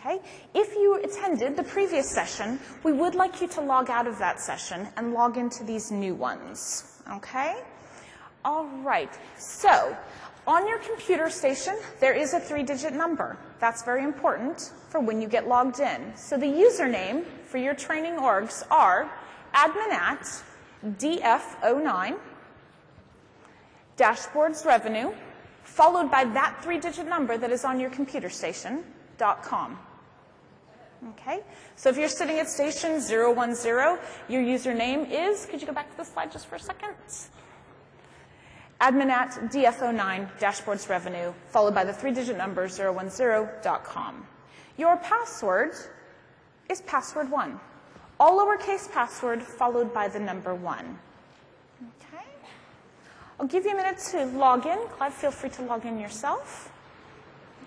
Okay? If you attended the previous session, we would like you to log out of that session and log into these new ones. Okay? All right. So, on your computer station, there is a 3-digit number. That's very important for when you get logged in. So the username for your training orgs are admin@df09, dashboards revenue, followed by that 3-digit number that is on your computer station.com. Okay? So if you're sitting at station 010, your username is, could you go back to the slide just for a second? admin@df09, dashboards revenue, followed by the 3-digit number 010.com. Your password is password 1. All lowercase password followed by the number 1. Okay? I'll give you a minute to log in. Clive, feel free to log in yourself.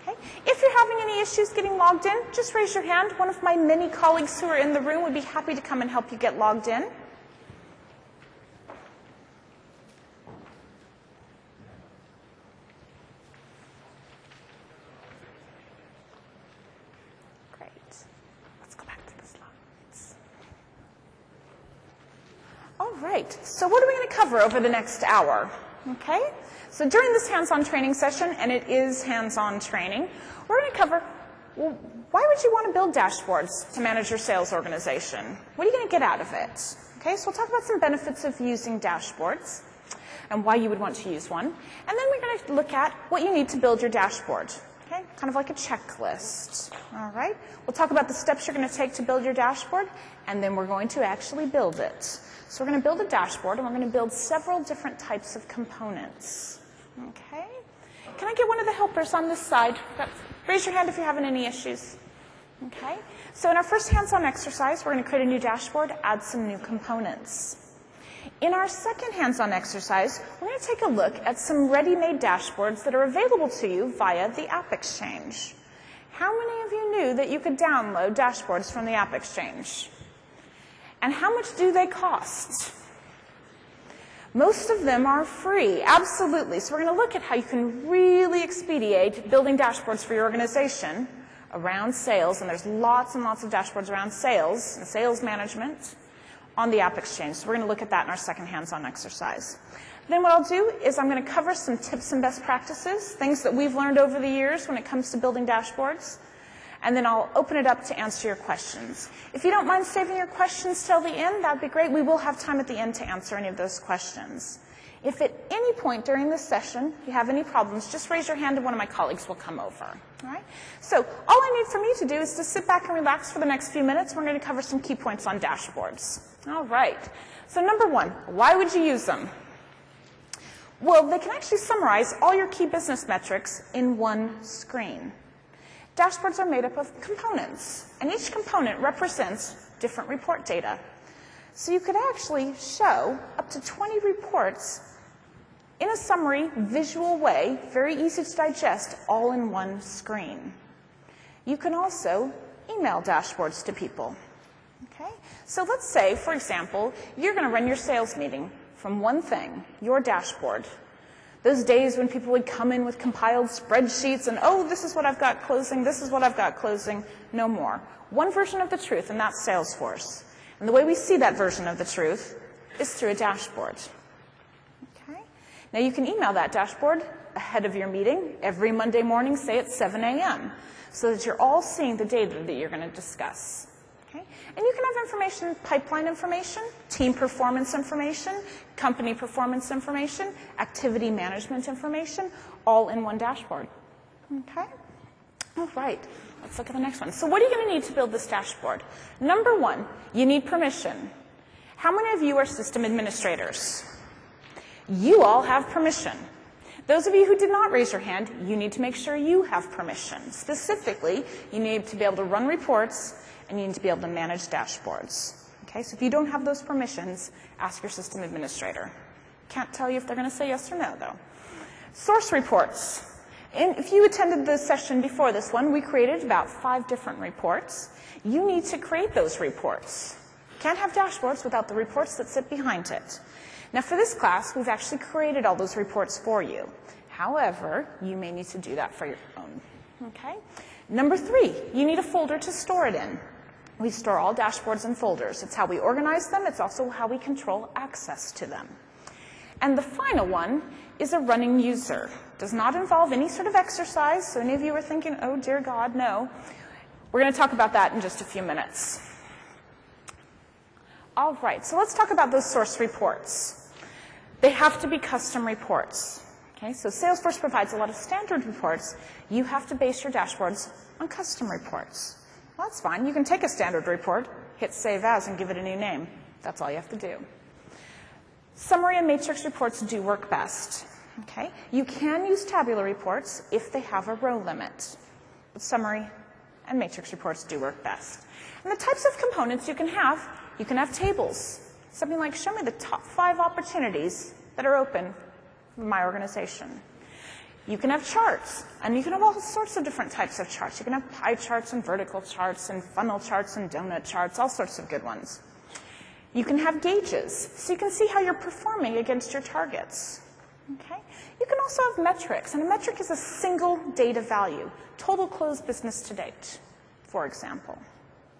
Okay? If you're having any issues getting logged in, just raise your hand. One of my many colleagues who are in the room would be happy to come and help you get logged in. All right, so what are we going to cover over the next hour? Okay, so during this hands-on training session, and it is hands-on training, we're going to cover, well, why would you want to build dashboards to manage your sales organization? What are you going to get out of it? Okay, so we'll talk about some benefits of using dashboards and why you would want to use one. And then we're going to look at what you need to build your dashboard. Okay, kind of like a checklist. All right, we'll talk about the steps you're going to take to build your dashboard, and then we're going to actually build it. So we're going to build a dashboard, and we're going to build several different types of components. Okay? Can I get one of the helpers on this side? Raise your hand if you're having any issues. Okay? So in our first hands-on exercise, we're going to create a new dashboard, add some new components. In our second hands-on exercise, we're going to take a look at some ready-made dashboards that are available to you via the App Exchange. How many of you knew that you could download dashboards from the App Exchange? And how much do they cost? Most of them are free, absolutely. So we're going to look at how you can really expedite building dashboards for your organization around sales, and there's lots and lots of dashboards around sales and sales management on the App Exchange. So we're going to look at that in our second hands-on exercise. Then what I'll do is I'm going to cover some tips and best practices, things that we've learned over the years when it comes to building dashboards. And then I'll open it up to answer your questions. If you don't mind saving your questions till the end, that'd be great. We will have time at the end to answer any of those questions. If at any point during this session you have any problems, just raise your hand and one of my colleagues will come over. All right? So all I need from you to do is to sit back and relax for the next few minutes. We're going to cover some key points on dashboards. All right. So number 1, why would you use them? Well, they can actually summarize all your key business metrics in one screen. Dashboards are made up of components, and each component represents different report data. So you could actually show up to 20 reports in a summary, visual way, very easy to digest, all in one screen. You can also email dashboards to people. Okay? So let's say, for example, you're going to run your sales meeting from one thing, your dashboard. Those days when people would come in with compiled spreadsheets and, oh, this is what I've got closing, this is what I've got closing, no more. One version of the truth, and that's Salesforce. And the way we see that version of the truth is through a dashboard. Okay? Now you can email that dashboard ahead of your meeting every Monday morning, say at 7 a.m., so that you're all seeing the data that you're going to discuss. Okay? And you can have information, pipeline information, team performance information, company performance information, activity management information, all in one dashboard. Okay? All right. Let's look at the next one. So what are you going to need to build this dashboard? Number 1, you need permission. How many of you are system administrators? You all have permission. Those of you who did not raise your hand, you need to make sure you have permission. Specifically, you need to be able to run reports, and you need to be able to manage dashboards. Okay, so if you don't have those permissions, ask your system administrator. Can't tell you if they're going to say yes or no, though. Source reports. And if you attended the session before this one, we created about 5 different reports. You need to create those reports. Can't have dashboards without the reports that sit behind it. Now, for this class, we've actually created all those reports for you. However, you may need to do that for your own. Okay? Number 3, you need a folder to store it in. We store all dashboards in folders. It's how we organize them. It's also how we control access to them. And the final one is a running user. Does not involve any sort of exercise. So any of you are thinking, oh, dear God, no. We're going to talk about that in just a few minutes. All right, so let's talk about those source reports. They have to be custom reports. Okay, so Salesforce provides a lot of standard reports. You have to base your dashboards on custom reports. Well, that's fine. You can take a standard report, hit Save As, and give it a new name. That's all you have to do. Summary and matrix reports do work best. Okay? You can use tabular reports if they have a row limit. But summary and matrix reports do work best. And the types of components you can have tables. Something like, show me the top 5 opportunities that are open in my organization. You can have charts, and you can have all sorts of different types of charts. You can have pie charts and vertical charts and funnel charts and donut charts, all sorts of good ones. You can have gauges, so you can see how you're performing against your targets. Okay? You can also have metrics, and a metric is a single data value, total closed business to date, for example.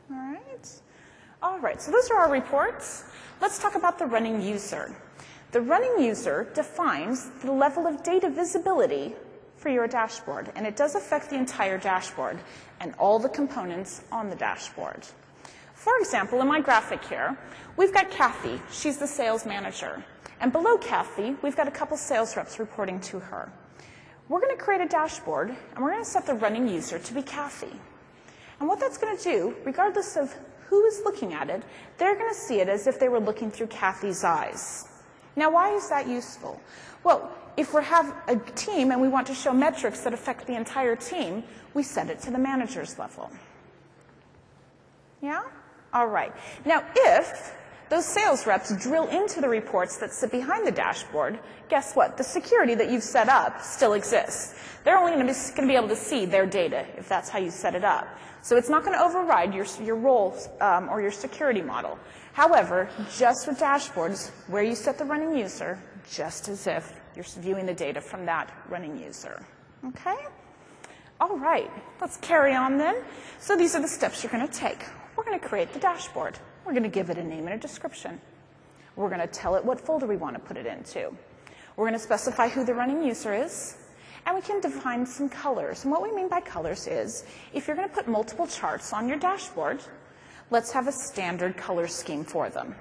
All right? All right, so those are our reports. Let's talk about the running user. The running user defines the level of data visibility for your dashboard, and it does affect the entire dashboard and all the components on the dashboard. For example, in my graphic here, we've got Kathy. She's the sales manager. And below Kathy, we've got a couple sales reps reporting to her. We're going to create a dashboard, and we're going to set the running user to be Kathy. And what that's going to do, regardless of who is looking at it, they're going to see it as if they were looking through Kathy's eyes. Now, why is that useful? Well, if we have a team and we want to show metrics that affect the entire team, we set it to the manager's level. Yeah? All right. Now, if those sales reps drill into the reports that sit behind the dashboard, guess what? The security that you've set up still exists. They're only going to be able to see their data if that's how you set it up. So it's not going to override your role or your security model. However, just with dashboards, where you set the running user, just as if you're viewing the data from that running user. Okay? All right. Let's carry on then. So these are the steps you're going to take. We're going to create the dashboard. We're going to give it a name and a description. We're going to tell it what folder we want to put it into. We're going to specify who the running user is. And we can define some colors. And what we mean by colors is, if you're going to put multiple charts on your dashboard, let's have a standard color scheme for them.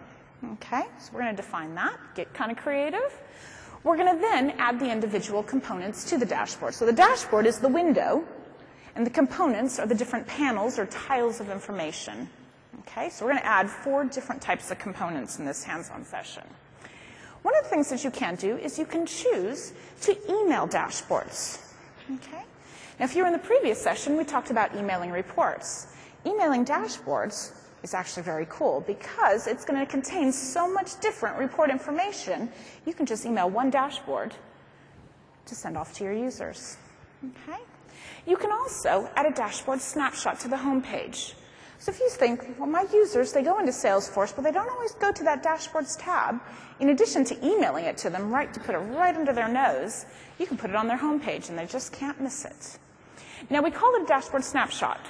Okay, so we're going to define that, get kind of creative. We're going to then add the individual components to the dashboard. So the dashboard is the window, and the components are the different panels or tiles of information. Okay, so we're going to add 4 different types of components in this hands-on session. One of the things that you can do is you can choose to email dashboards. Okay? Now, if you were in the previous session, we talked about emailing reports. Emailing dashboards is actually very cool because it's going to contain so much different report information. You can just email one dashboard to send off to your users. Okay? You can also add a dashboard snapshot to the home page. So if you think, well, my users, they go into Salesforce, but they don't always go to that dashboards tab. In addition to emailing it to them, to put it right under their nose, you can put it on their home page, and they just can't miss it. Now, we call it a dashboard snapshot.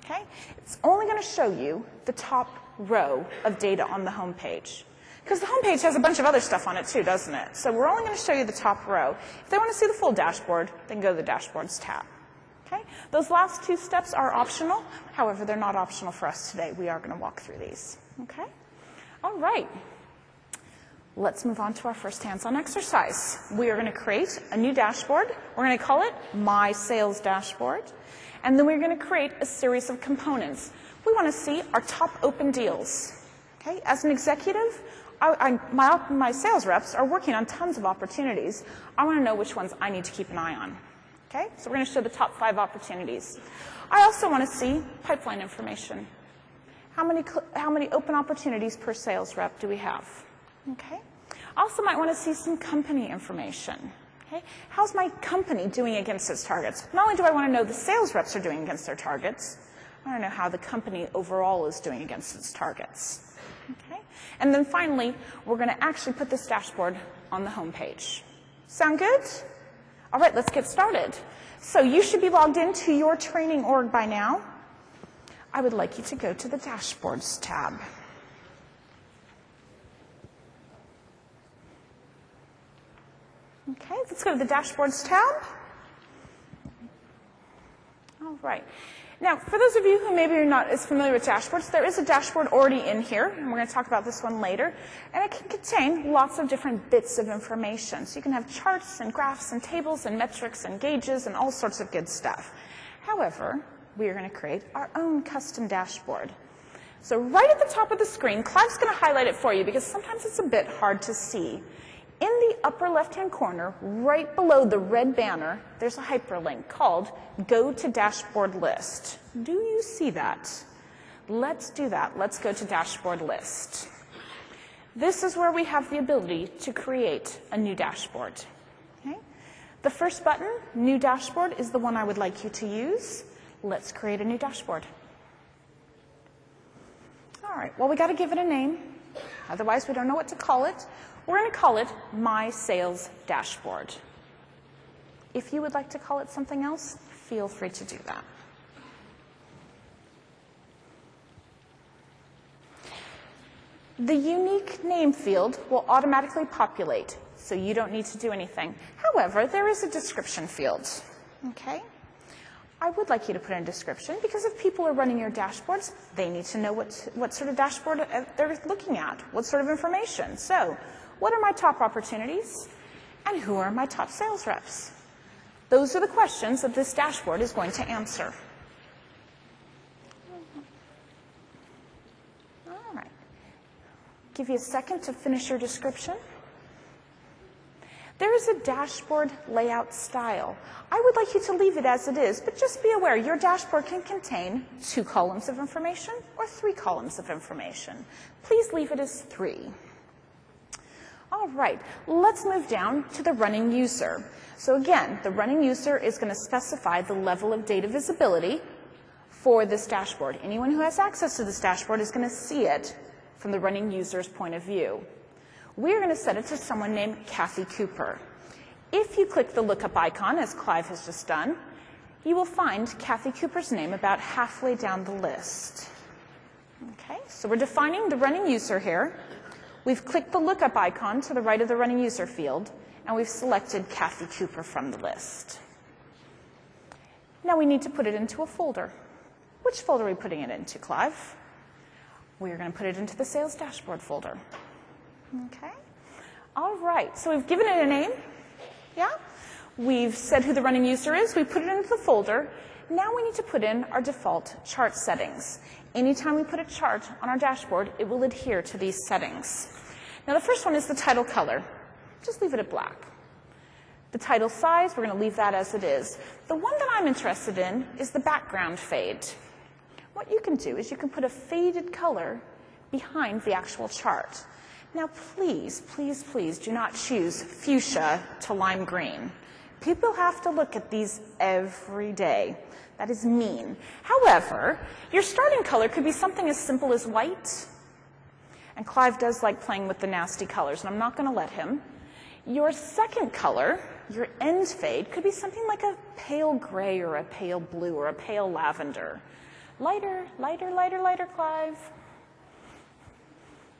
Okay? It's only going to show you the top row of data on the home page. Because the home page has a bunch of other stuff on it too, doesn't it? So we're only going to show you the top row. If they want to see the full dashboard, they can go to the dashboards tab. Okay? Those last 2 steps are optional. However, they're not optional for us today. We are going to walk through these. Okay? All right. Let's move on to our first hands-on exercise. We are going to create a new dashboard. We're going to call it My Sales Dashboard. And then we're going to create a series of components. We want to see our top open deals. Okay? As an executive, my sales reps are working on tons of opportunities. I want to know which ones I need to keep an eye on. Okay? So we're going to show the top 5 opportunities. I also want to see pipeline information. How many open opportunities per sales rep do we have? Okay? I also might want to see some company information. Okay? How's my company doing against its targets? Not only do I want to know the sales reps are doing against their targets, I want to know how the company overall is doing against its targets. Okay? And then finally, we're going to actually put this dashboard on the home page. Sound good? All right, let's get started. So you should be logged into your training org by now. I would like you to go to the Dashboards tab. Okay, let's go to the Dashboards tab. All right. Now, for those of you who maybe are not as familiar with dashboards, there is a dashboard already in here, and we're going to talk about this one later. And it can contain lots of different bits of information. So you can have charts and graphs and tables and metrics and gauges and all sorts of good stuff. However, we are going to create our own custom dashboard. So right at the top of the screen, Clive's going to highlight it for you because sometimes it's a bit hard to see. In the upper left-hand corner, right below the red banner, there's a hyperlink called Go to Dashboard List. Do you see that? Let's do that. Let's go to Dashboard List. This is where we have the ability to create a new dashboard. Okay? The first button, New Dashboard, is the one I would like you to use. Let's create a new dashboard. All right, well, we got to give it a name. Otherwise, we don't know what to call it. We're going to call it My Sales Dashboard. If you would like to call it something else, feel free to do that. The unique name field will automatically populate, so you don't need to do anything. However, there is a description field. Okay? I would like you to put in a description because if people are running your dashboards, they need to know what sort of dashboard they're looking at, what sort of information. So, what are my top opportunities? And who are my top sales reps? Those are the questions that this dashboard is going to answer. All right. Give you a second to finish your description. There is a dashboard layout style. I would like you to leave it as it is, but just be aware your dashboard can contain 2 columns of information or 3 columns of information. Please leave it as 3. All right, let's move down to the running user. So again, the running user is going to specify the level of data visibility for this dashboard. Anyone who has access to this dashboard is going to see it from the running user's point of view. We're going to set it to someone named Kathy Cooper. If you click the lookup icon, as Clive has just done, you will find Kathy Cooper's name about halfway down the list. Okay, so we're defining the running user here. We've clicked the lookup icon to the right of the running user field, and we've selected Kathy Cooper from the list. Now we need to put it into a folder. Which folder are we putting it into, Clive? We're going to put it into the Sales Dashboard folder. Okay. All right. So we've given it a name. Yeah. We've said who the running user is. We put it into the folder. Now we need to put in our default chart settings. Anytime we put a chart on our dashboard, it will adhere to these settings. Now the first one is the title color. Just leave it at black. The title size, we're going to leave that as it is. The one that I'm interested in is the background fade. What you can do is you can put a faded color behind the actual chart. Now please, please, please do not choose fuchsia to lime green. People have to look at these every day. That is mean. However, your starting color could be something as simple as white. And Clive does like playing with the nasty colors, and I'm not going to let him. Your second color, your end fade, could be something like a pale gray or a pale blue or a pale lavender. Lighter, lighter, lighter, lighter, Clive.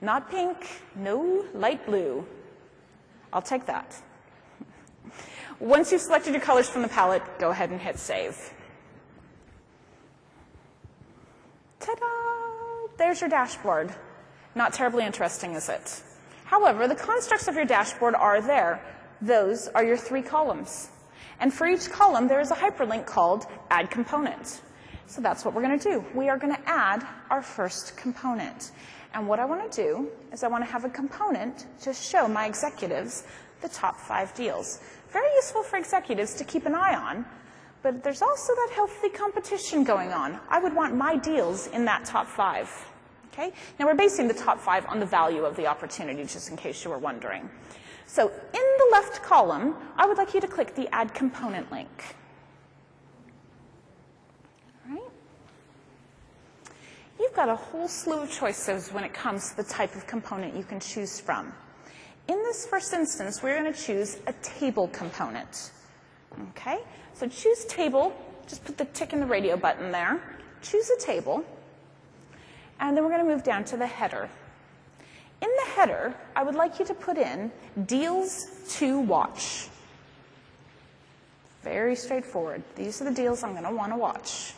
Not pink, no light blue. I'll take that. Once you've selected your colors from the palette, go ahead and hit save. Ta-da! There's your dashboard. Not terribly interesting, is it? However, the constructs of your dashboard are there. Those are your 3 columns. And for each column, there is a hyperlink called Add Component. So that's what we're going to do. We are going to add our first component. And what I want to do is I want to have a component to show my executives the top 5 deals. Very useful for executives to keep an eye on, but there's also that healthy competition going on. I would want my deals in that top 5. Okay? Now we're basing the top 5 on the value of the opportunity, just in case you were wondering. So in the left column, I would like you to click the Add Component link. All right? You've got a whole slew of choices when it comes to the type of component you can choose from. In this first instance, we're going to choose a table component. Okay, so choose table, just put the tick in the radio button there, choose a table, and then we're going to move down to the header. In the header, I would like you to put in deals to watch. Very straightforward. These are the deals I'm going to want to watch.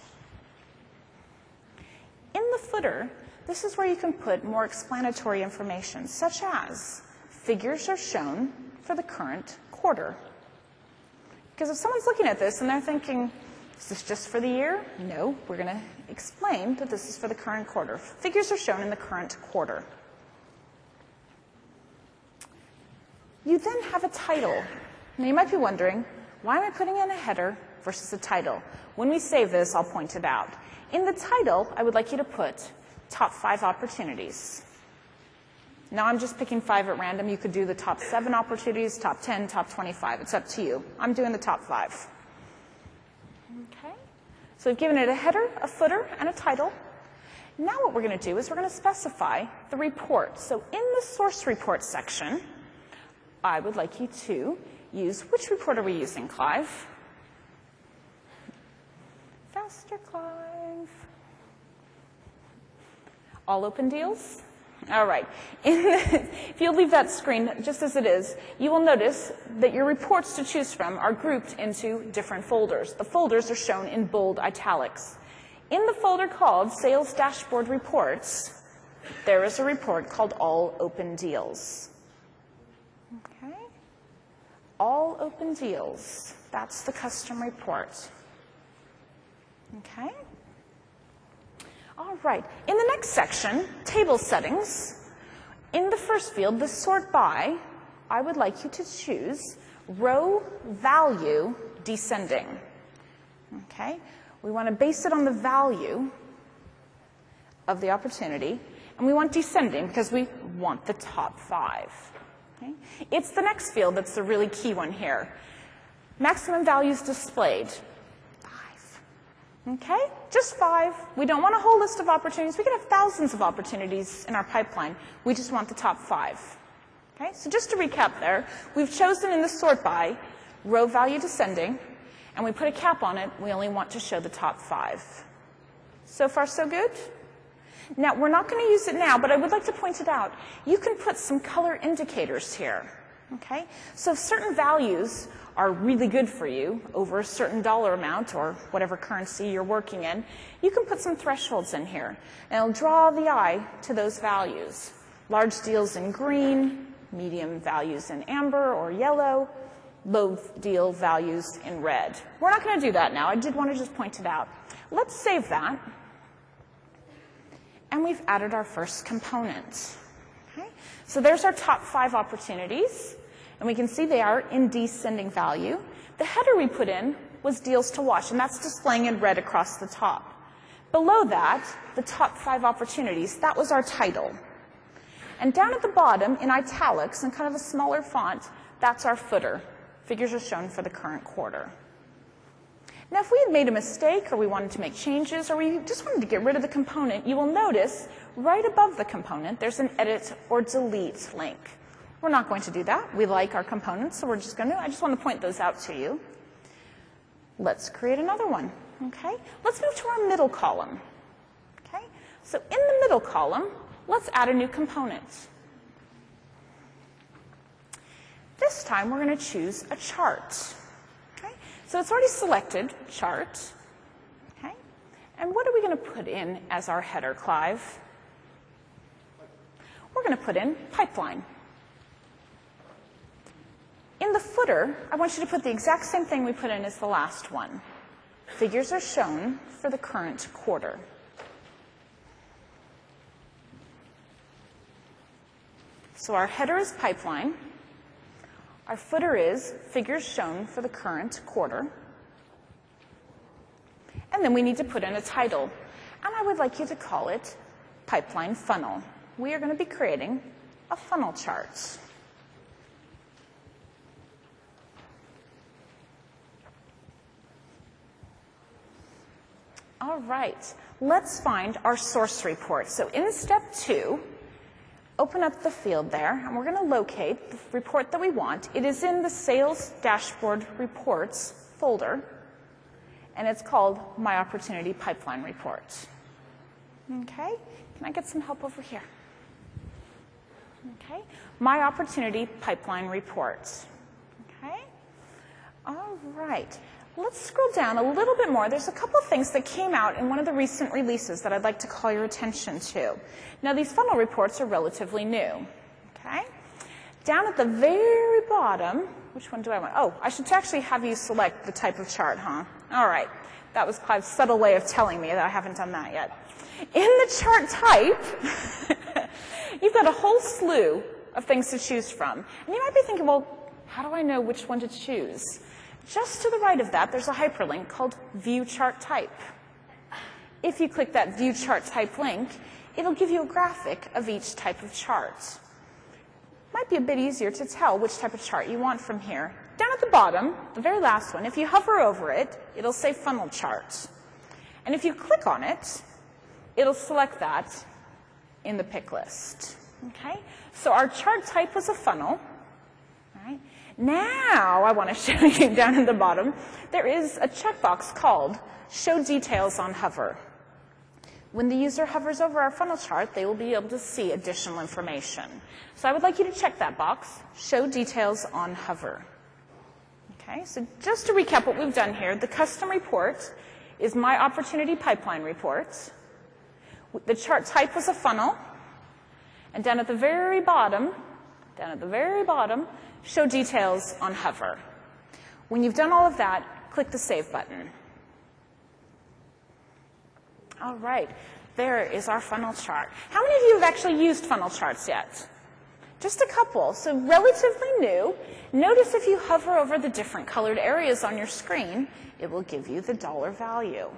In the footer, this is where you can put more explanatory information, such as figures are shown for the current quarter. Because if someone's looking at this and they're thinking, is this just for the year? No, we're going to explain that this is for the current quarter. Figures are shown in the current quarter. You then have a title. Now you might be wondering, why am I putting in a header versus a title? When we save this, I'll point it out. In the title, I would like you to put top 5 opportunities. Now I'm just picking 5 at random. You could do the top 7 opportunities, top 10, top 25. It's up to you. I'm doing the top 5. Okay. So we've given it a header, a footer, and a title. Now what we're going to do is we're going to specify the report. So in the source report section, I would like you to use, which report are we using, Clive? Faster, Clive. All open deals? All right. If you'll leave that screen just as it is, you will notice that your reports to choose from are grouped into different folders. The folders are shown in bold italics. In the folder called Sales Dashboard Reports, there is a report called All Open Deals. Okay. All open deals. That's the custom report. Okay. All right. In the next section, table settings, in the first field, the sort by, I would like you to choose row value descending. Okay. We want to base it on the value of the opportunity, and we want descending because we want the top 5. Okay? It's the next field that's the really key one here. Maximum values displayed. 5. Okay? Just 5. We don't want a whole list of opportunities. We could have thousands of opportunities in our pipeline. We just want the top 5. Okay? So just to recap there, we've chosen in the sort by row value descending, and we put a cap on it. We only want to show the top 5. So far, so good? Now, we're not going to use it now, but I would like to point it out. You can put some color indicators here. Okay? So if certain values are really good for you over a certain dollar amount or whatever currency you're working in, you can put some thresholds in here. And it'll draw the eye to those values. Large deals in green, medium values in amber or yellow, low deal values in red. We're not going to do that now. I did want to just point it out. Let's save that. And we've added our first component. Okay? So there's our top 5 opportunities. And we can see they are in descending value. The header we put in was deals to watch, and that's displaying in red across the top. Below that, the top 5 opportunities, that was our title. And down at the bottom, in italics and kind of a smaller font, that's our footer. Figures are shown for the current quarter. Now, if we had made a mistake, or we wanted to make changes, or we just wanted to get rid of the component, you will notice right above the component, there's an edit or delete link. We're not going to do that. We like our components, so we're just going to, I just want to point those out to you. Let's create another one, okay? Let's move to our middle column, okay? So in the middle column, let's add a new component. This time, we're going to choose a chart. So it's already selected, chart. Okay? And what are we going to put in as our header, Clive? We're going to put in pipeline. In the footer, I want you to put the exact same thing we put in as the last one. Figures are shown for the current quarter. So our header is pipeline. Our footer is figures shown for the current quarter. And then we need to put in a title. And I would like you to call it Pipeline Funnel. We are going to be creating a funnel chart. All right, let's find our source report. So in step 2, open up the field there, and we're going to locate the report that we want. It is in the Sales Dashboard Reports folder, and it's called My Opportunity Pipeline Report. Okay, can I get some help over here? Okay, My Opportunity Pipeline Report. Okay, all right. Let's scroll down a little bit more. There's a couple of things that came out in one of the recent releases that I'd like to call your attention to. Now, these funnel reports are relatively new. Okay, down at the very bottom, which one do I want? Oh, I should actually have you select the type of chart, huh? All right. That was Clive's subtle way of telling me that I haven't done that yet. In the chart type, you've got a whole slew of things to choose from. And you might be thinking, well, how do I know which one to choose? Just to the right of that, there's a hyperlink called View Chart Type. If you click that View Chart Type link, it'll give you a graphic of each type of chart. Might be a bit easier to tell which type of chart you want from here. Down at the bottom, the very last one, if you hover over it, it'll say Funnel Chart. And if you click on it, it'll select that in the pick list. Okay? So our chart type was a funnel. All right? Now I want to show you down at the bottom, there is a checkbox called Show Details on Hover. When the user hovers over our funnel chart, they will be able to see additional information. So I would like you to check that box, Show Details on Hover. Okay, so just to recap what we've done here, the custom report is My Opportunity Pipeline Report. The chart type was a funnel. And down at the very bottom, Show Details on Hover. When you've done all of that, click the Save button. All right, there is our funnel chart. How many of you have actually used funnel charts yet? Just a couple, so relatively new. Notice if you hover over the different colored areas on your screen, it will give you the dollar value.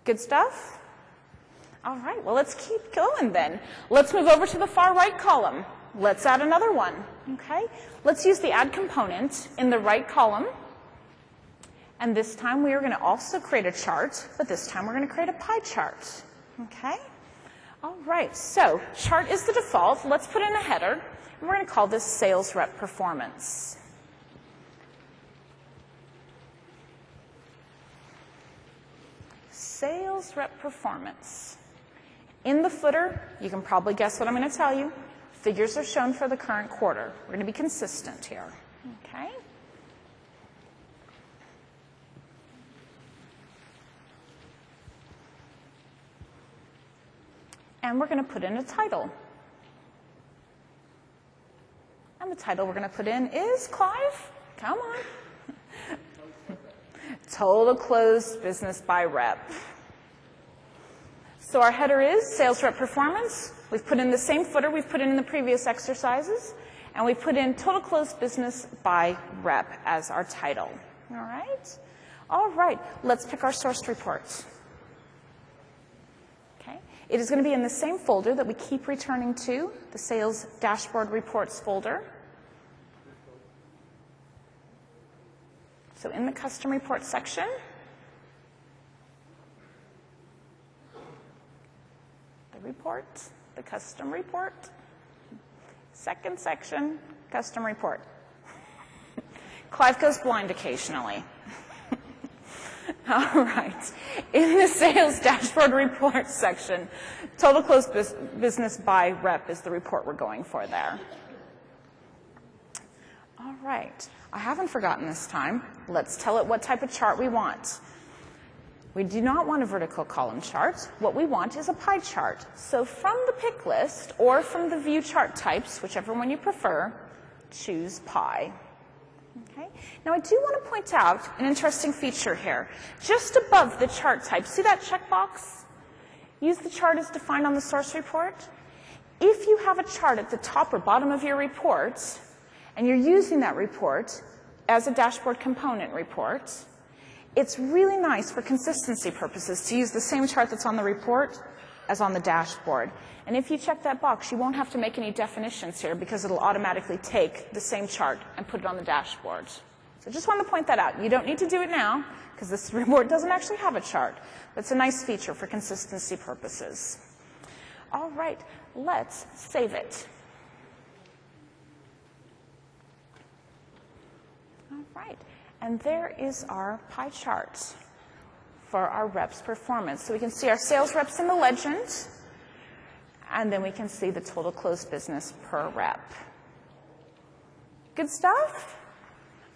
Good stuff? All right, well, let's keep going then. Let's move over to the far right column. Let's add another one, okay? Let's use the Add component in the right column. And this time we are going to also create a chart, but this time we're going to create a pie chart, okay? All right, so chart is the default. Let's put in a header, and we're going to call this Sales Rep Performance. Sales Rep Performance. In the footer, you can probably guess what I'm going to tell you. Figures are shown for the current quarter. We're going to be consistent here, okay? And we're going to put in a title. And the title we're going to put in is, Clive, come on. Total Closed Business by Rep. So our header is Sales Rep Performance. We've put in the same footer we've put in the previous exercises. And we put in Total Closed Business by Rep as our title. All right? All right, let's pick our sourced reports. It is going to be in the same folder that we keep returning to, the Sales Dashboard Reports folder. So in the Custom Report section, the Custom Report, second section, Custom Report. Clive goes blind occasionally. All right. In the Sales Dashboard Report section, Total Closed Business by Rep is the report we're going for there. All right. I haven't forgotten this time. Let's tell it what type of chart we want. We do not want a vertical column chart. What we want is a pie chart. So from the pick list or from the view chart types, whichever one you prefer, choose pie. Okay. Now I do want to point out an interesting feature here. Just above the chart type, see that checkbox? Use the chart as defined on the source report. If you have a chart at the top or bottom of your report, and you're using that report as a dashboard component report, it's really nice for consistency purposes to use the same chart that's on the report as on the dashboard. And if you check that box, you won't have to make any definitions here because it'll automatically take the same chart and put it on the dashboard. So just want to point that out. You don't need to do it now because this report doesn't actually have a chart, but it's a nice feature for consistency purposes. All right, let's save it. All right, And there is our pie chart for our reps' performance. So we can see our sales reps in the legend, and then we can see the total closed business per rep. Good stuff?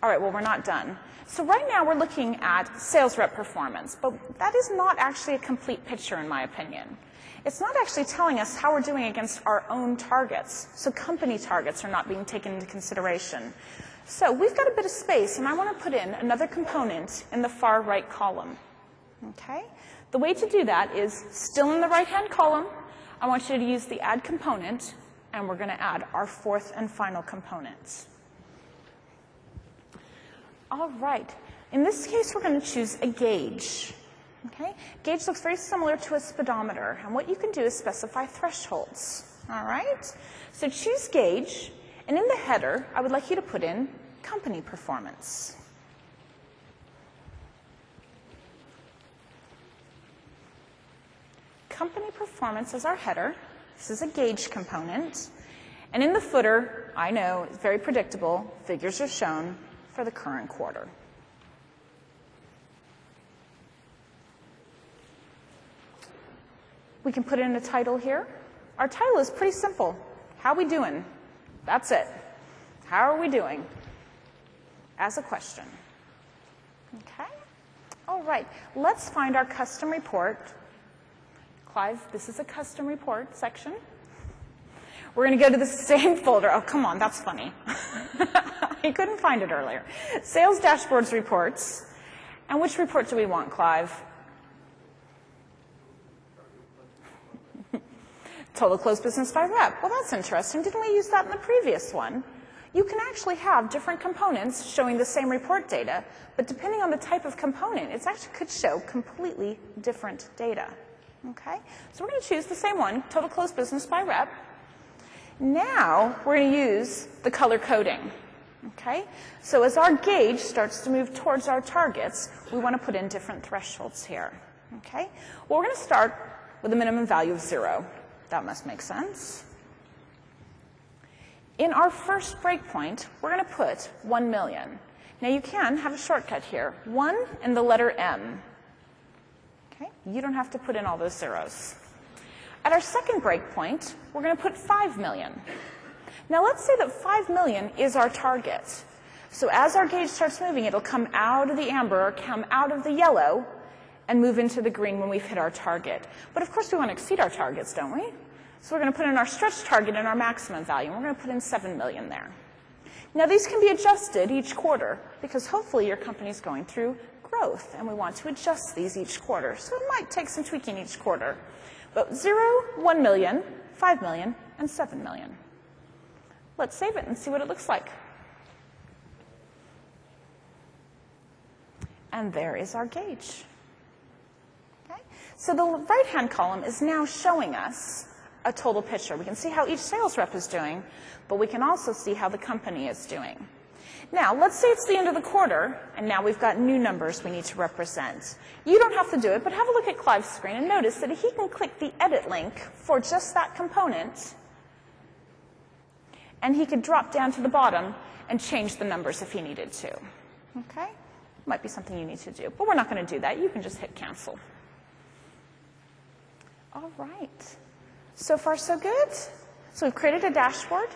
All right, well, we're not done. So right now we're looking at sales rep performance, but that is not actually a complete picture in my opinion. It's not actually telling us how we're doing against our own targets. So company targets are not being taken into consideration. So we've got a bit of space, and I want to put in another component in the far right column. Okay? The way to do that is still in the right-hand column. I want you to use the add component, and we're going to add our fourth and final component. All right. In this case, we're going to choose a gauge. Okay? Gauge looks very similar to a speedometer, and what you can do is specify thresholds. All right? So choose gauge, and in the header, I would like you to put in company performance. Company performance is our header. This is a gauge component. And in the footer, I know, it's very predictable, figures are shown for the current quarter. We can put in a title here. Our title is pretty simple. How we doing? That's it. How are we doing? As a question. Okay? All right. Let's find our custom report. Clive, this is a custom report section. We're going to go to the same folder. Oh, come on. That's funny. You couldn't find it earlier. Sales dashboards reports. And which report do we want, Clive? Total closed business by rep. Well, that's interesting. Didn't we use that in the previous one? You can actually have different components showing the same report data, but depending on the type of component, it actually could show completely different data. Okay? So we're going to choose the same one, total closed business by rep. Now we're going to use the color coding. Okay? So as our gauge starts to move towards our targets, we want to put in different thresholds here. Okay? Well, we're going to start with a minimum value of 0. That must make sense. In our first breakpoint, we're going to put 1 million. Now you can have a shortcut here. 1 and the letter M. Okay? You don't have to put in all those zeros. At our second breakpoint, we're going to put 5 million. Now let's say that 5 million is our target. So as our gauge starts moving, it'll come out of the amber or come out of the yellow and move into the green when we've hit our target. But of course we want to exceed our targets, don't we? So we're going to put in our stretch target and our maximum value, and we're going to put in 7 million there. Now these can be adjusted each quarter because hopefully your company's going through growth, and we want to adjust these each quarter. So it might take some tweaking each quarter. But 0, 1 million, 5 million, and 7 million. Let's save it and see what it looks like. And there is our gauge. Okay? So the right-hand column is now showing us a total picture. We can see how each sales rep is doing, but we can also see how the company is doing. Now, let's say it's the end of the quarter, and now we've got new numbers we need to represent. You don't have to do it, but have a look at Clive's screen and notice that he can click the edit link for just that component, and he could drop down to the bottom and change the numbers if he needed to. Okay? Might be something you need to do, but we're not going to do that. You can just hit cancel. All right. So far, so good. So we've created a dashboard.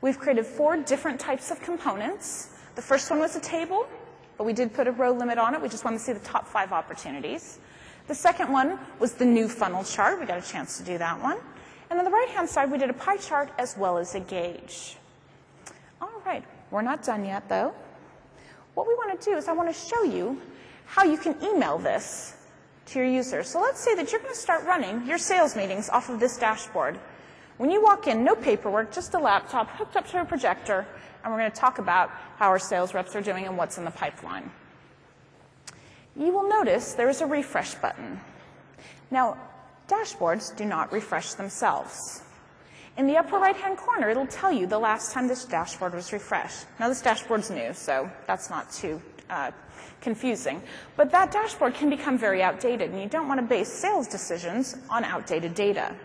We've created 4 different types of components. The first one was a table, but we did put a row limit on it. We just wanted to see the top 5 opportunities. The second one was the new funnel chart. We got a chance to do that one. And on the right-hand side, we did a pie chart as well as a gauge. All right. We're not done yet, though. What we want to do is I want to show you how you can email this to your users. So let's say that you're going to start running your sales meetings off of this dashboard. When you walk in, no paperwork, just a laptop hooked up to a projector, and we're going to talk about how our sales reps are doing and what's in the pipeline. You will notice there is a refresh button. Now, dashboards do not refresh themselves. In the upper right-hand corner, it'll tell you the last time this dashboard was refreshed. Now, this dashboard's new, so that's not too confusing. But that dashboard can become very outdated, and you don't want to base sales decisions on outdated data.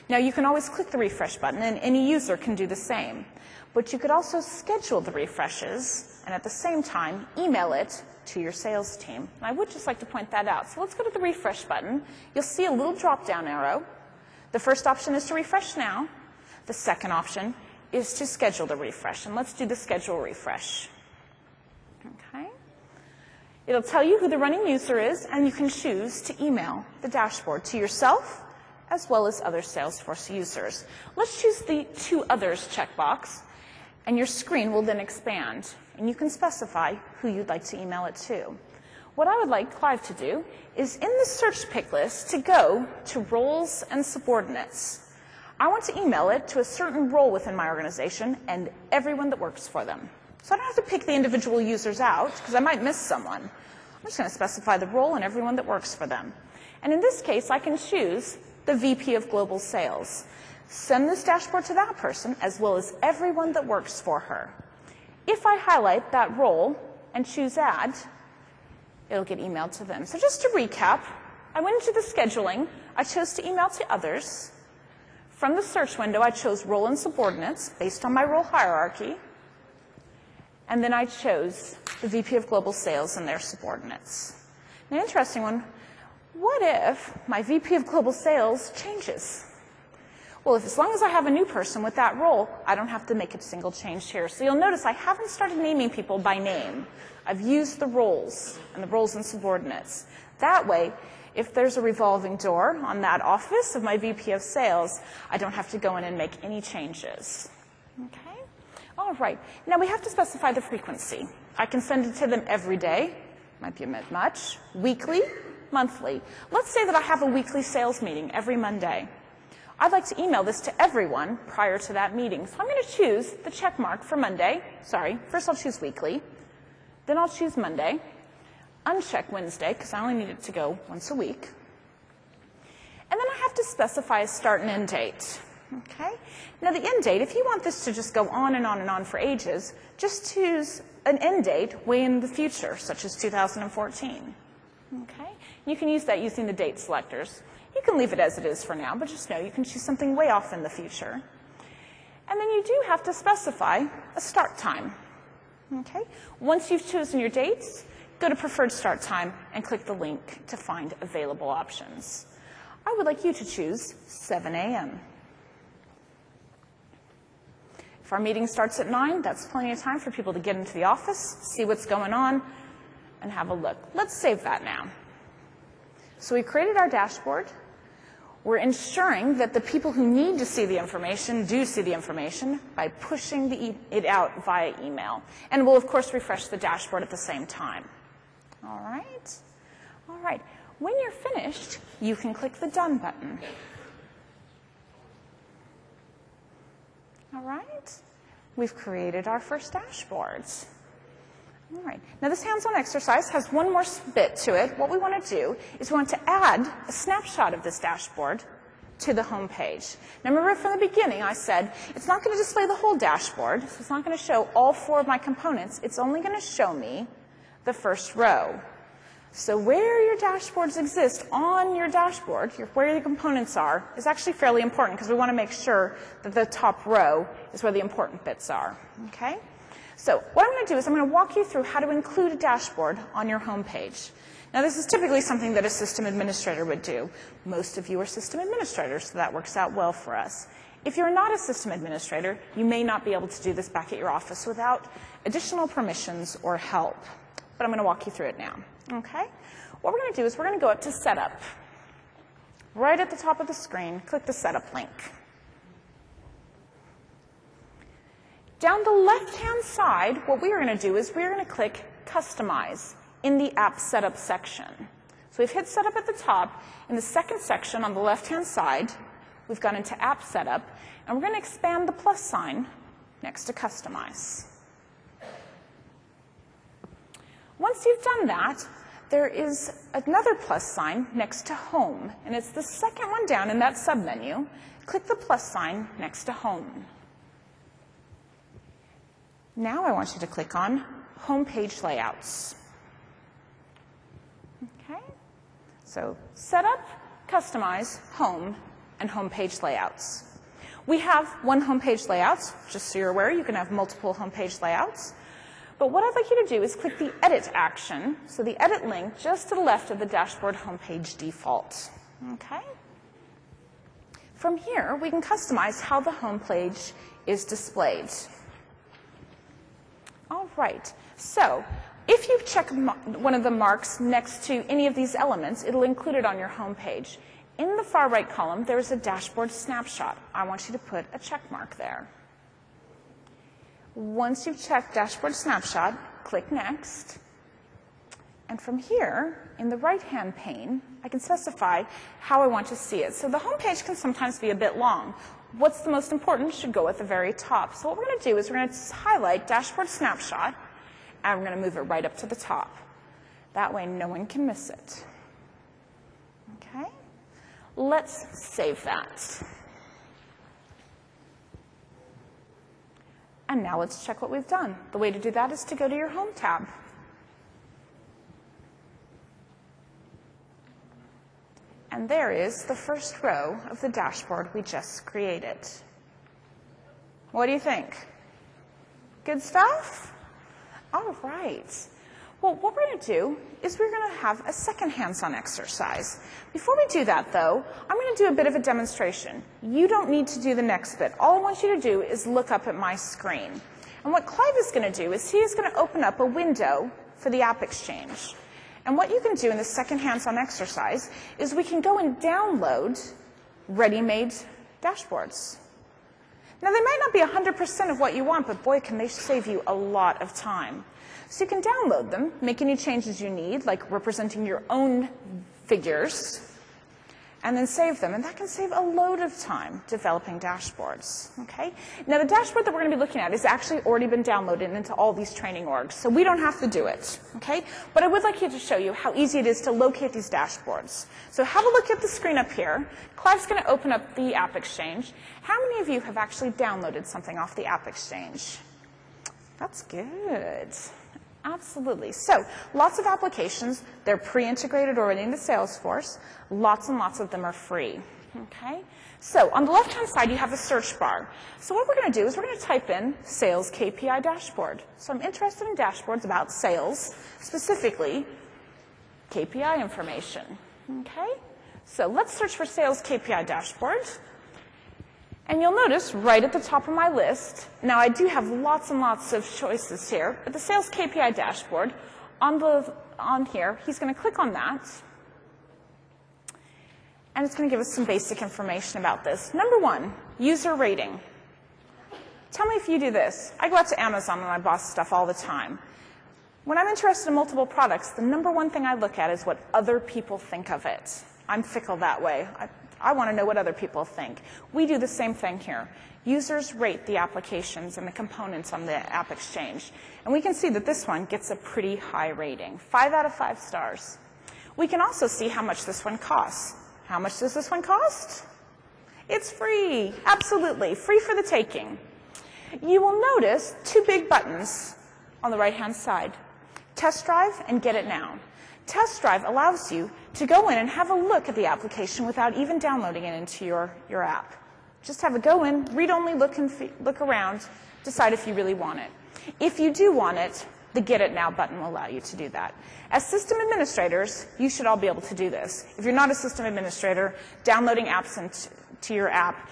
Now, you can always click the refresh button, and any user can do the same. But you could also schedule the refreshes, and at the same time, email it to your sales team. And I would just like to point that out. So let's go to the refresh button. You'll see a little drop-down arrow. The first option is to refresh now. The second option is to schedule the refresh. And let's do the schedule refresh. Okay. It'll tell you who the running user is, and you can choose to email the dashboard to yourself as well as other Salesforce users. Let's choose the To Others checkbox, and your screen will then expand, and you can specify who you'd like to email it to. What I would like Clive to do is in the search pick list to go to roles and subordinates. I want to email it to a certain role within my organization and everyone that works for them. So I don't have to pick the individual users out, because I might miss someone. I'm just going to specify the role and everyone that works for them. And in this case, I can choose the VP of Global Sales. Send this dashboard to that person, as well as everyone that works for her. If I highlight that role and choose Add, it'll get emailed to them. So just to recap, I went into the scheduling. I chose to email to others. From the search window, I chose role and subordinates based on my role hierarchy. And then I chose the VP of Global Sales and their subordinates. An interesting one, what if my VP of Global Sales changes? Well, as long as I have a new person with that role, I don't have to make a single change here. So you'll notice I haven't started naming people by name. I've used the roles and subordinates. That way, if there's a revolving door on that office of my VP of Sales, I don't have to go in and make any changes. Okay? All right. Now we have to specify the frequency. I can send it to them every day. Might be a bit much. Weekly, monthly. Let's say that I have a weekly sales meeting every Monday. I'd like to email this to everyone prior to that meeting. So I'm going to choose the check mark for Monday. Sorry, first I'll choose weekly. Then I'll choose Monday. Uncheck Wednesday, because I only need it to go once a week. And then I have to specify a start and end date. Okay? Now the end date, if you want this to just go on and on and on for ages, just choose an end date way in the future, such as 2014. Okay? You can use that using the date selectors. You can leave it as it is for now, but just know you can choose something way off in the future. And then you do have to specify a start time. Okay? Once you've chosen your dates, go to Preferred Start Time and click the link to find available options. I would like you to choose 7 a.m. If our meeting starts at 9, that's plenty of time for people to get into the office, see what's going on, and have a look. Let's save that now. So we created our dashboard. We're ensuring that the people who need to see the information do see the information by pushing it out via email. And we'll, of course, refresh the dashboard at the same time. All right? All right. When you're finished, you can click the Done button. All right? We've created our first dashboards. All right. Now, this hands-on exercise has one more bit to it. What we want to do is we want to add a snapshot of this dashboard to the home page. Now, remember from the beginning I said it's not going to display the whole dashboard. So it's not going to show all 4 of my components. It's only going to show me the first row. So where your dashboards exist on your dashboard, where the components are, is actually fairly important because we want to make sure that the top row is where the important bits are. Okay? So what I'm going to do is I'm going to walk you through how to include a dashboard on your home page. Now, this is typically something that a system administrator would do. Most of you are system administrators, so that works out well for us. If you're not a system administrator, you may not be able to do this back at your office without additional permissions or help. But I'm going to walk you through it now. Okay? What we're going to do is we're going to go up to Setup. Right at the top of the screen, click the Setup link. Down the left-hand side, what we are going to do is we're going to click Customize in the App Setup section. So we've hit Setup at the top. In the second section on the left-hand side, we've gone into App Setup, and we're going to expand the plus sign next to Customize. Once you've done that, there is another plus sign next to Home, and it's the second one down in that submenu. Click the plus sign next to Home. Now I want you to click on Home Page Layouts. Okay? So Setup, Customize, Home, and homepage layouts. We have one homepage layout, just so you're aware, you can have multiple homepage layouts. But what I'd like you to do is click the Edit action, so the Edit link just to the left of the dashboard homepage default. Okay? From here, we can customize how the homepage is displayed. All right, so if you check one of the marks next to any of these elements, it'll include it on your homepage. In the far right column, there is a dashboard snapshot. I want you to put a check mark there. Once you've checked dashboard snapshot, click Next. And from here, in the right-hand pane, I can specify how I want to see it. So the homepage can sometimes be a bit long. What's the most important should go at the very top. So what we're going to do is we're going to highlight dashboard snapshot, and we're going to move it right up to the top. That way, no one can miss it. Okay? Let's save that. And now let's check what we've done. The way to do that is to go to your Home tab. And there is the first row of the dashboard we just created. What do you think? Good stuff? All right. Well, what we're going to do is we're going to have a second hands-on exercise. Before we do that, though, I'm going to do a bit of a demonstration. You don't need to do the next bit. All I want you to do is look up at my screen. And what Clive is going to do is he is going to open up a window for the App Exchange. And what you can do in the second hands-on exercise is we can go and download ready-made dashboards. Now, they might not be 100% of what you want, but boy, can they save you a lot of time. So you can download them, make any changes you need, like representing your own figures, and then save them. And that can save a load of time developing dashboards. Okay? Now, the dashboard that we're going to be looking at has actually already been downloaded into all these training orgs, so we don't have to do it. Okay? But I would like you to show you how easy it is to locate these dashboards. So have a look at the screen up here. Clive's going to open up the App Exchange. How many of you have actually downloaded something off the App Exchange? That's good. Absolutely. So lots of applications. They're pre-integrated already into Salesforce. Lots and lots of them are free. Okay? So on the left-hand side, you have a search bar. So what we're going to do is we're going to type in Sales KPI Dashboard. So I'm interested in dashboards about sales, specifically KPI information. Okay? So let's search for Sales KPI Dashboard. And you'll notice right at the top of my list, now I do have lots and lots of choices here, but the Sales KPI Dashboard, on here, he's going to click on that, and it's going to give us some basic information about this. Number one, user rating. Tell me if you do this. I go out to Amazon and I buy stuff all the time. When I'm interested in multiple products, the number one thing I look at is what other people think of it. I'm fickle that way. I want to know what other people think. We do the same thing here. Users rate the applications and the components on the App Exchange. And we can see that this one gets a pretty high rating, 5 out of 5 stars. We can also see how much this one costs. How much does this one cost? It's free, absolutely, free for the taking. You will notice 2 big buttons on the right-hand side, Test Drive and Get It Now. Test Drive allows you to go in and have a look at the application without even downloading it into your app. Just have a go in, read only, look around, decide if you really want it. If you do want it, the Get It Now button will allow you to do that. As system administrators, you should all be able to do this. If you're not a system administrator, downloading apps into your app,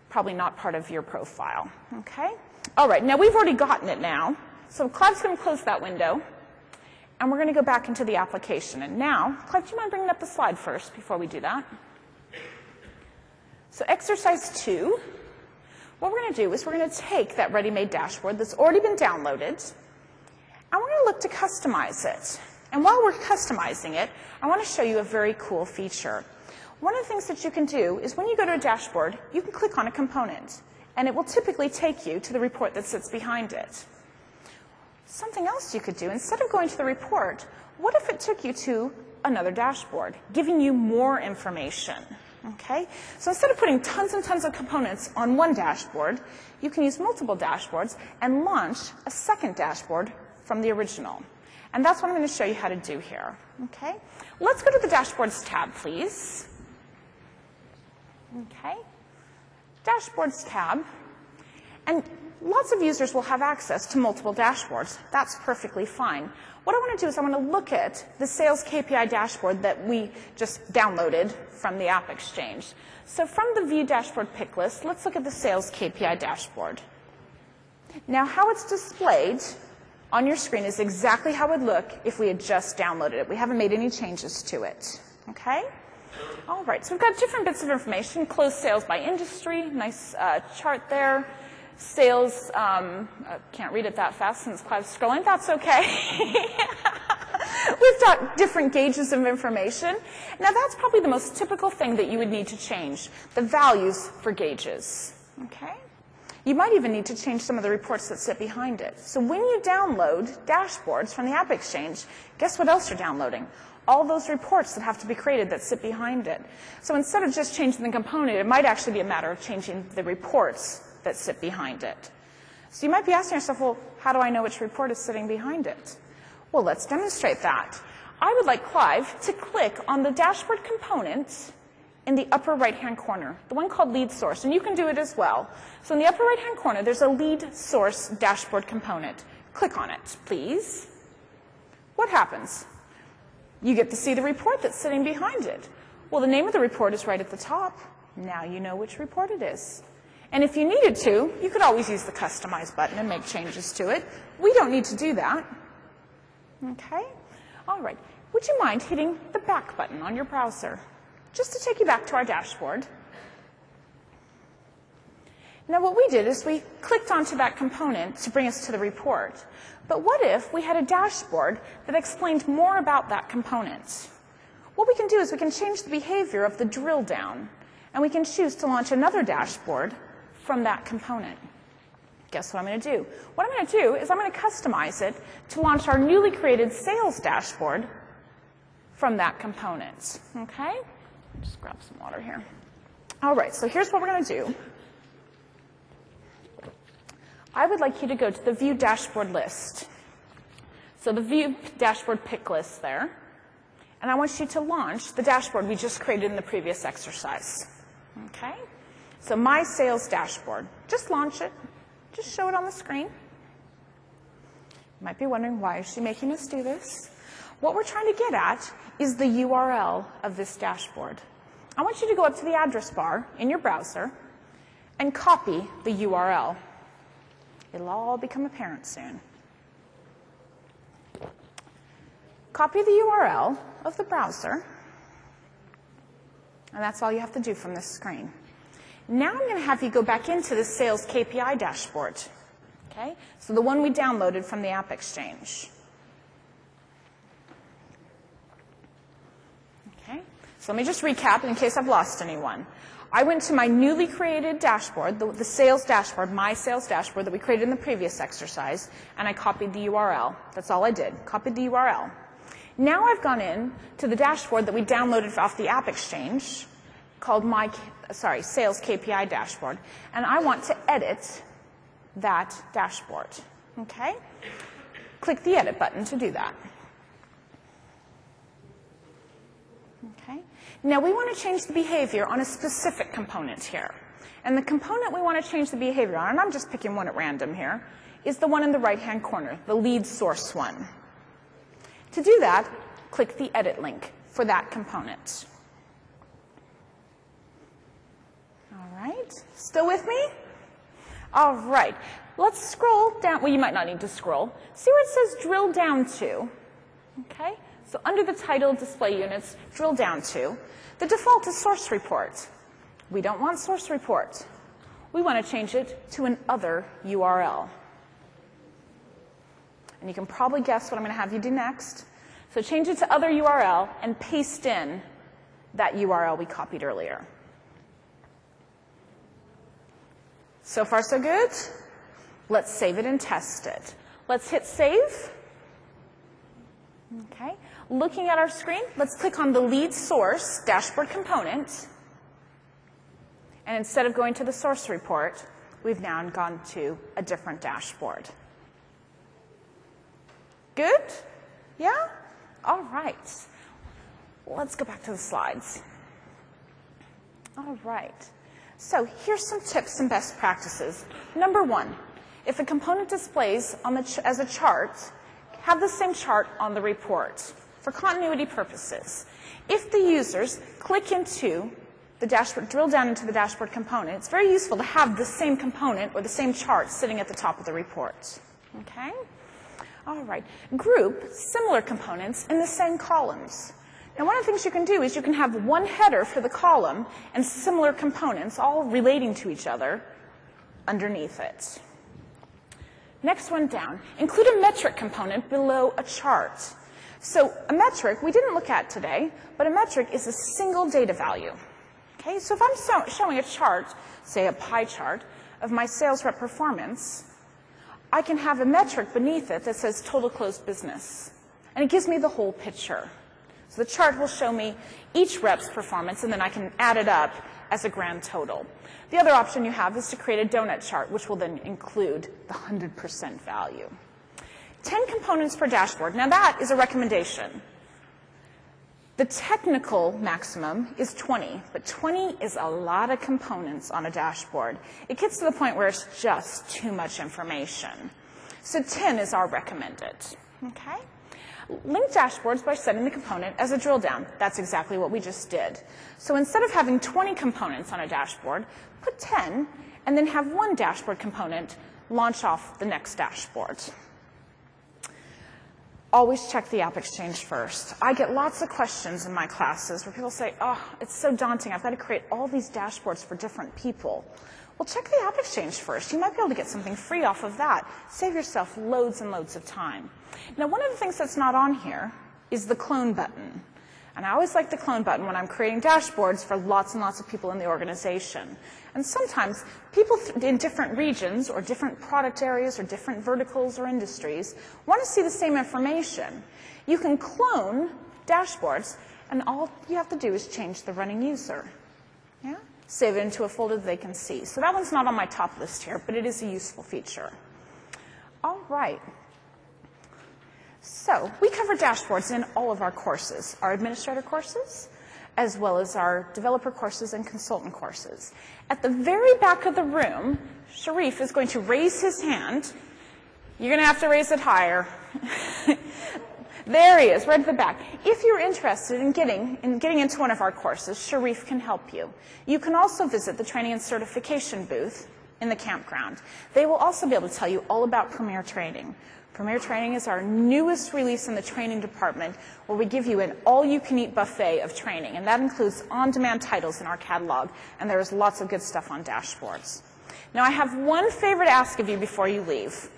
probably not part of your profile. Okay? All right, now we've already gotten it now. So Clive's going to close that window. And we're going to go back into the application. And now, Clive, do you mind bringing up the slide first before we do that? So exercise 2, what we're going to do is we're going to take that ready-made dashboard that's already been downloaded, and we're going to look to customize it. And while we're customizing it, I want to show you a very cool feature. One of the things that you can do is when you go to a dashboard, you can click on a component, and it will typically take you to the report that sits behind it. Something else you could do, instead of going to the report, what if it took you to another dashboard, giving you more information? Okay? So instead of putting tons and tons of components on one dashboard, you can use multiple dashboards and launch a second dashboard from the original. And that's what I'm going to show you how to do here. Okay? Let's go to the Dashboards tab, please. Okay. Dashboards tab. And lots of users will have access to multiple dashboards. That's perfectly fine. What I want to do is I want to look at the sales KPI dashboard that we just downloaded from the App Exchange. So from the View Dashboard pick list, let's look at the sales KPI dashboard. Now, how it's displayed on your screen is exactly how it would look if we had just downloaded it. We haven't made any changes to it. Okay? All right, so we've got different bits of information. Closed sales by industry, nice chart there. Sales, can't read it that fast since Clive's scrolling. That's okay. We've got different gauges of information. Now, that's probably the most typical thing that you would need to change, the values for gauges. Okay? You might even need to change some of the reports that sit behind it. So when you download dashboards from the App Exchange, guess what else you're downloading? All those reports that have to be created that sit behind it. So instead of just changing the component, it might actually be a matter of changing the reports that sit behind it. So you might be asking yourself, well, how do I know which report is sitting behind it? Well, let's demonstrate that. I would like Clive to click on the dashboard component in the upper right-hand corner, the one called Lead Source, and you can do it as well. So in the upper right-hand corner, there's a Lead Source dashboard component. Click on it, please. What happens? You get to see the report that's sitting behind it. Well, the name of the report is right at the top. Now you know which report it is. And if you needed to, you could always use the Customize button and make changes to it. We don't need to do that. Okay? All right. Would you mind hitting the back button on your browser, just to take you back to our dashboard? Now, what we did is we clicked onto that component to bring us to the report. But what if we had a dashboard that explained more about that component? What we can do is we can change the behavior of the drill down, and we can choose to launch another dashboard from that component. Guess what I'm going to do? What I'm going to do is I'm going to customize it to launch our newly created sales dashboard from that component. Okay? Just grab some water here. All right, so here's what we're going to do. I would like you to go to the View Dashboard list. So the View Dashboard pick list there. And I want you to launch the dashboard we just created in the previous exercise. Okay? So My Sales Dashboard. Just launch it. Just show it on the screen. You might be wondering, why is she making us do this? What we're trying to get at is the URL of this dashboard. I want you to go up to the address bar in your browser and copy the URL. It'll all become apparent soon. Copy the URL of the browser, and that's all you have to do from this screen. Now I'm going to have you go back into the Sales KPI dashboard. Okay? So the one we downloaded from the App Exchange. Okay? So let me just recap in case I've lost anyone. I went to my newly created dashboard, the sales dashboard, My Sales Dashboard that we created in the previous exercise, and I copied the URL. That's all I did. Copied the URL. Now I've gone in to the dashboard that we downloaded off the App Exchange called Sales KPI Dashboard, and I want to edit that dashboard. Okay? Click the Edit button to do that. Okay? Now we want to change the behavior on a specific component here. And the component we want to change the behavior on, and I'm just picking one at random here, is the one in the right-hand corner, the Lead Source one. To do that, click the Edit link for that component. All right. Still with me? All right. Let's scroll down. Well, you might not need to scroll. See where it says Drill Down To? Okay. So under the title Display Units, Drill Down To, the default is Source Report. We don't want Source Report. We want to change it to an other URL. And you can probably guess what I'm going to have you do next. So change it to other URL and paste in that URL we copied earlier. So far, so good? Let's save it and test it. Let's hit Save. Okay. Looking at our screen, let's click on the Lead Source dashboard component. And instead of going to the source report, we've now gone to a different dashboard. Good? Yeah? All right. Let's go back to the slides. All right. So here's some tips and best practices. Number one, if a component displays as a chart, have the same chart on the report for continuity purposes. If the users click into the dashboard, drill down into the dashboard component, it's very useful to have the same component or the same chart sitting at the top of the report. Okay? All right. Group similar components in the same columns. Now, one of the things you can do is you can have one header for the column and similar components all relating to each other underneath it. Next one down. Include a metric component below a chart. So a metric we didn't look at today, but a metric is a single data value. Okay, so if I'm showing a chart, say a pie chart, of my sales rep performance, I can have a metric beneath it that says total closed business. And it gives me the whole picture. So the chart will show me each rep's performance, and then I can add it up as a grand total. The other option you have is to create a donut chart, which will then include the 100% value. 10 components per dashboard. Now that is a recommendation. The technical maximum is 20, but 20 is a lot of components on a dashboard. It gets to the point where it's just too much information. So 10 is our recommended. Okay? Link dashboards by setting the component as a drill down. That's exactly what we just did. So instead of having 20 components on a dashboard, put 10 and then have one dashboard component launch off the next dashboard. Always check the App Exchange first. I get lots of questions in my classes where people say, oh, it's so daunting. I've got to create all these dashboards for different people. Well, check the App Exchange first. You might be able to get something free off of that. Save yourself loads and loads of time. Now, one of the things that's not on here is the clone button. And I always like the clone button when I'm creating dashboards for lots and lots of people in the organization. And sometimes people in different regions or different product areas or different verticals or industries want to see the same information. You can clone dashboards, and all you have to do is change the running user. Yeah? Save it into a folder that they can see. So that one's not on my top list here, but it is a useful feature. All right. So we cover dashboards in all of our courses, our administrator courses, as well as our developer courses and consultant courses. At the very back of the room, Sharif is going to raise his hand. You're going to have to raise it higher. There he is, right at the back. If you're interested in getting into one of our courses, Sharif can help you. You can also visit the training and certification booth in the campground. They will also be able to tell you all about Premier Training. Premier Training is our newest release in the training department, where we give you an all-you-can-eat buffet of training, and that includes on-demand titles in our catalog, and there is lots of good stuff on dashboards. Now, I have one favor to ask of you before you leave.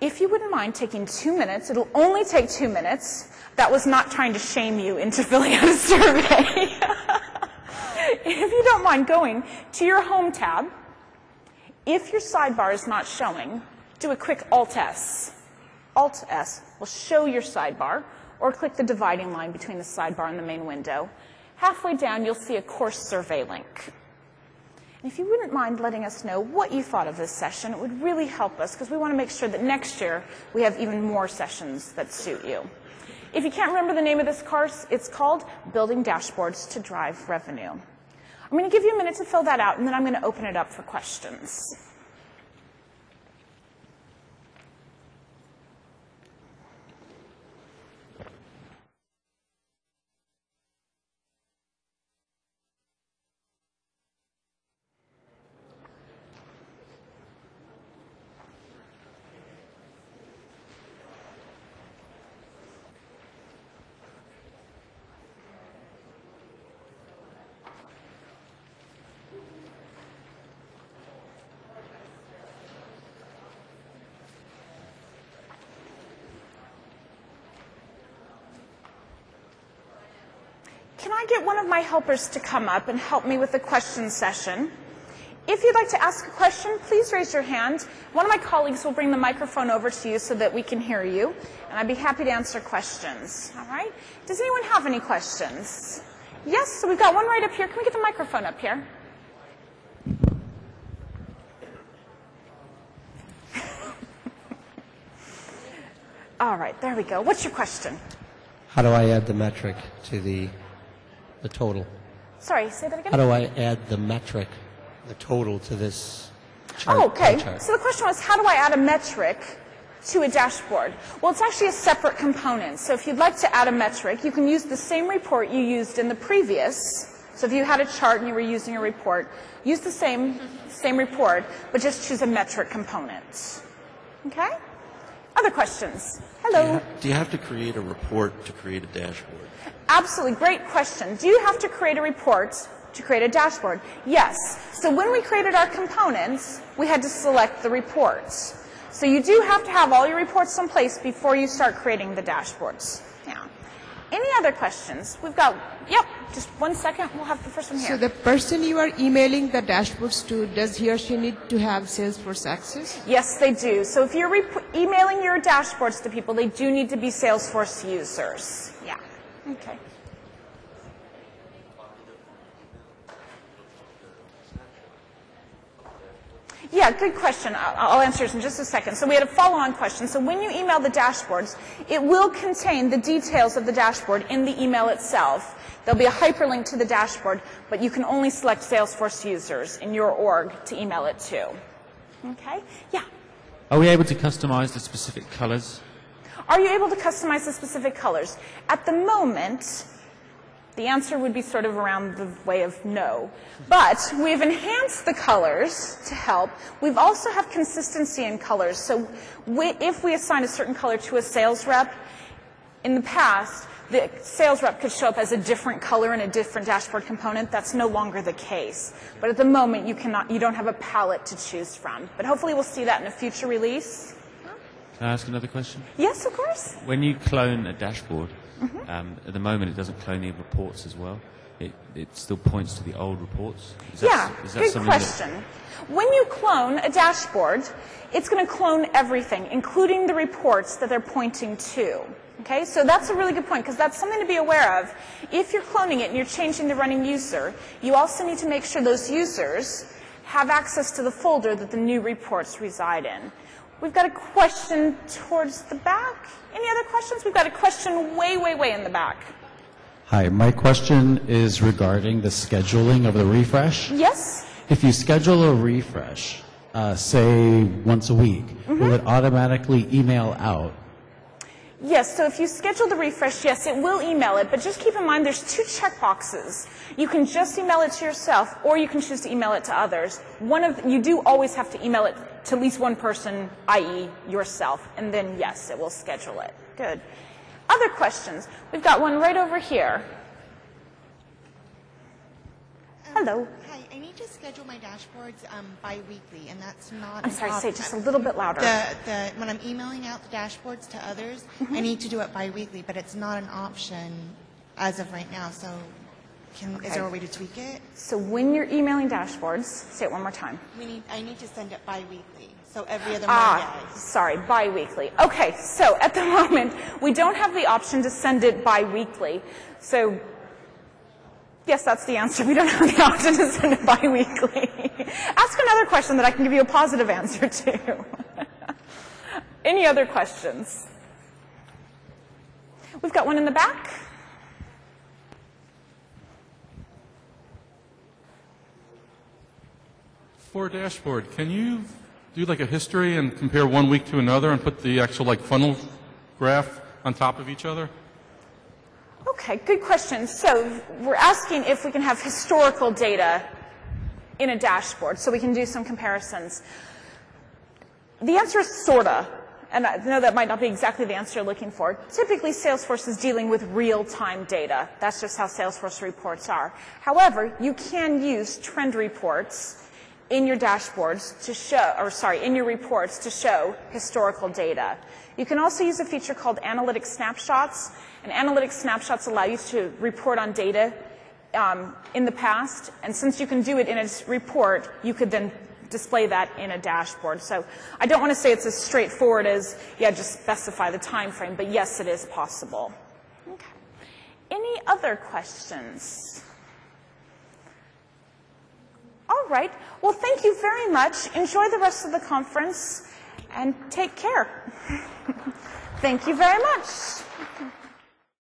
If you wouldn't mind taking 2 minutes, it'll only take 2 minutes. That was not trying to shame you into filling out a survey. If you don't mind going to your Home tab, if your sidebar is not showing, do a quick Alt-S. Alt-S will show your sidebar, or click the dividing line between the sidebar and the main window. Halfway down, you'll see a course survey link. And if you wouldn't mind letting us know what you thought of this session, it would really help us, because we want to make sure that next year we have even more sessions that suit you. If you can't remember the name of this course, it's called Building Dashboards to Drive Revenue. I'm going to give you a minute to fill that out, and then I'm going to open it up for questions. Can I get one of my helpers to come up and help me with the question session? If you'd like to ask a question, please raise your hand. One of my colleagues will bring the microphone over to you so that we can hear you, and I'd be happy to answer questions. All right? Does anyone have any questions? Yes, so we've got one right up here. Can we get the microphone up here? All right, there we go. What's your question? How do I add the metric to the total? Sorry, say that again? How do I add the metric, the total, to this chart? Oh, okay. Chart? So the question was, how do I add a metric to a dashboard? Well, it's actually a separate component. So if you'd like to add a metric, you can use the same report you used in the previous. So if you had a chart and you were using a report, use the same report, but just choose a metric component. Okay? Other questions? Hello. Do you have to create a report to create a dashboard? Absolutely. Great question. Do you have to create a report to create a dashboard? Yes. So when we created our components, we had to select the reports. So you do have to have all your reports in place before you start creating the dashboards. Yeah. Any other questions? We've got, yep, just 1 second. We'll have the first one here. So the person you are emailing the dashboards to, does he or she need to have Salesforce access? Yes, they do. So if you're emailing your dashboards to people, they do need to be Salesforce users. Yeah. Okay. Yeah, good question. I'll answer this in just a second. So we had a follow-on question. So when you email the dashboards, it will contain the details of the dashboard in the email itself. There'll be a hyperlink to the dashboard, but you can only select Salesforce users in your org to email it to. Okay? Yeah. Are we able to customize the specific colors? Are you able to customize the specific colors? At the moment, the answer would be sort of around the way of no. But we've enhanced the colors to help. We've also have consistency in colors. So if we assign a certain color to a sales rep, in the past, the sales rep could show up as a different color in a different dashboard component. That's no longer the case. But at the moment, you don't have a palette to choose from. But hopefully we'll see that in a future release. Can I ask another question? Yes, of course. When you clone a dashboard, at the moment it doesn't clone the reports as well. It still points to the old reports. Is that good question. When you clone a dashboard, it's going to clone everything, including the reports that they're pointing to. Okay, so that's a really good point, because that's something to be aware of. If you're cloning it and you're changing the running user, you also need to make sure those users have access to the folder that the new reports reside in. We've got a question towards the back. Any other questions? We've got a question way, way, way in the back. Hi, my question is regarding the scheduling of the refresh. Yes? If you schedule a refresh, say once a week, will it automatically email out? Yes, so if you schedule the refresh, yes, it will email it, but just keep in mind there's 2 checkboxes. You can just email it to yourself, or you can choose to email it to others. You do always have to email it to at least one person, i.e. yourself, and then, yes, it will schedule it. Good. Other questions? We've got one right over here. Hello. Hi, I need to schedule my dashboards bi-weekly, and that's not I'm sorry, say it just a little bit louder. When I'm emailing out the dashboards to others, I need to do it bi-weekly, but it's not an option as of right now, so is there a way to tweak it? So when you're emailing dashboards, say it one more time. I need to send it bi-weekly, so every other Monday. Sorry, bi-weekly. Okay, so at the moment, we don't have the option to send it bi-weekly. So yes, that's the answer. We don't have the option to send it bi-weekly. Ask another question that I can give you a positive answer to. Any other questions? We've got one in the back. For a dashboard, can you do like a history and compare one week to another and put the actual like funnel graph on top of each other? Okay, good question. So we're asking if we can have historical data in a dashboard so we can do some comparisons. The answer is sorta. And I know that might not be exactly the answer you're looking for. Typically, Salesforce is dealing with real-time data. That's just how Salesforce reports are. However, you can use trend reports in your dashboards to show, in your reports to show historical data. You can also use a feature called analytic snapshots. And analytic snapshots allow you to report on data in the past. And since you can do it in a report, you could then display that in a dashboard. So I don't want to say it's as straightforward as, just specify the time frame, but yes, it is possible. Okay. Any other questions? All right. Well, thank you very much. Enjoy the rest of the conference, and take care. Thank you very much.